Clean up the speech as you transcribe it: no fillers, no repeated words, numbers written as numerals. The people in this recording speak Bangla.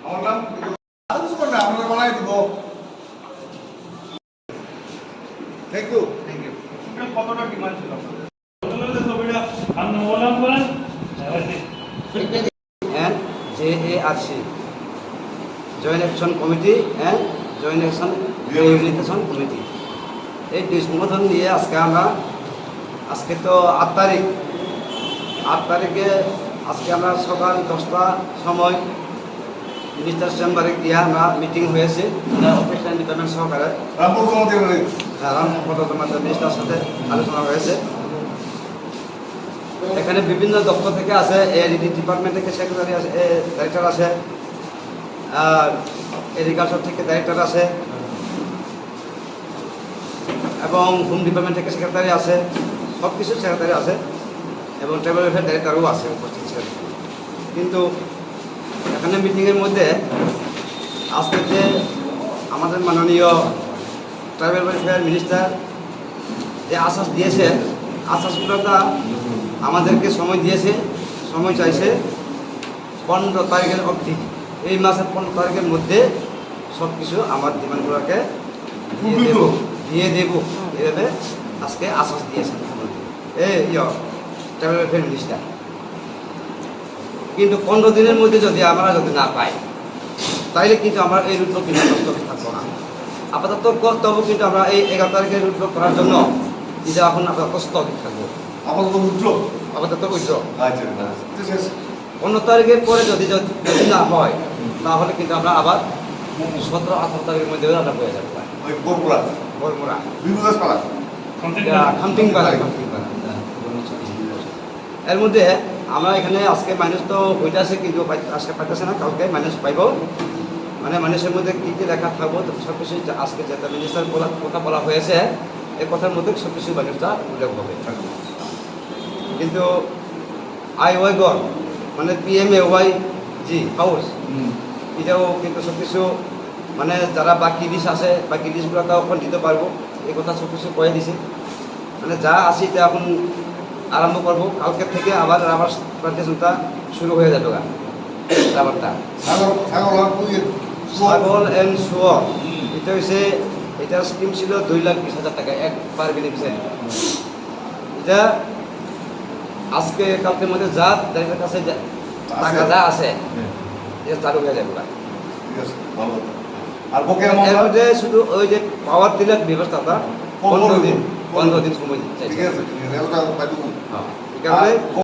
আমার নাম কিছু করবে আপনারা বানাই দিব। Thank you. কতটা ডিমান্ড ছিল JARC joint action committee and joint action reunification committee, এই দুই সংগঠন নিয়ে আজকে তো 8 তারিখে আজকে আমরা সকাল 10টা সময় মিনিস্টার চেম্বারে গিয়ে আমরা মিটিং হয়েছে অফিসিয়াল ডিপার্টমেন্ট সহকারে রামপদ মিনিস্টার সাথে আলোচনা হয়েছে। এখানে বিভিন্ন দপ্তর থেকে আছে, এডিটি ডিপার্টমেন্ট থেকে সেক্রেটারি আছে, ডাইরেক্টর আছে, এগ্রিকালচার থেকে ডাইরেক্টর আছে এবং হোম ডিপার্টমেন্ট থেকে সেক্রেটারি আছে, সব কিছু সেক্রেটারি আছে এবং ট্রাইবাল ওয়েলফেয়ার ডাইরেক্টরও আছে উপস্থিত ছিলেন। কিন্তু এখানে মিটিংয়ের মধ্যে আজকে যে আমাদের মাননীয় ট্রাইবাল ওয়েলফেয়ার মিনিস্টার যে আশ্বাস দিয়েছে, আশ্বাসগুলোটা আমাদেরকে সময় দিয়েছে, সময় চাইছে 15 তারিখের অবধি, এই মাসের 15 তারিখের মধ্যে সব কিছু আমার ডিমান্ডগুলোকে দিয়ে দেব এভাবে আজকে আশ্বাস দিয়েছেন ট্রাইবাল ওয়েলফেয়ার মিনিস্টার। কিন্তু 15 দিনের মধ্যে যদি আমরা না পাই তাইলে কিন্তু আমরা এই রুট বিনাগ্রস্ত থাকবো না। আপাতত তবু কিন্তু আমরা এই 11 তারিখের রুট করার জন্য এটা এখন আপাতত স্থগিত থাকবো। আপাতত উইথড্র 15 তারিখের পরে যদি না হয় তাহলে কিন্তু আমরা আবার 17-18 তারিখের মধ্যে আমরা বয়ে যাবো বরমুরা খামতিংপাড়া। এর মধ্যে আমরা এখানে আজকে মাইনাস তো হইতেছে, কিন্তু আজকে পাইতেছে না, কালকে মাইনাস পাইব। মানে মানুষের মধ্যে কী কী লেখা থাকবো সব কিছু আজকে যেটা মিনিস্টার কথা বলা হয়েছে এই কথার মধ্যে সব কিছু মানুষটা উল্লেখ হবে। কিন্তু আইওয়াইগড় মানে PMAYG হাউস এটাও কিন্তু সব কিছু মানে যারা বাকি লিস্ট আছে বাকি লিস্টগুলোকে এখন দিতে পারবো, এই কথা সব কিছু কয়ে দিছে। মানে যা আছে এটা এখন আরম্ভ করবো, কালকে থেকে আবার রাবার প্লান্টেশনটা শুরু হয়ে যাবে। রাবারটা ছাগল অ্যান্ড শুয়োর এটা হচ্ছে, এটার স্কিম ছিল 2,20,000 টাকা একবার বেনিফিশিয়ারি। এটা আজকে কালকের মধ্যে যা যাদের কাছে টাকা যা আছে এটা চালু হয়ে যাবে। এর মধ্যে শুধু ওই যে পাওয়ার টিলার ব্যবস্থাটা 15 দিন সময় দিচ্ছে।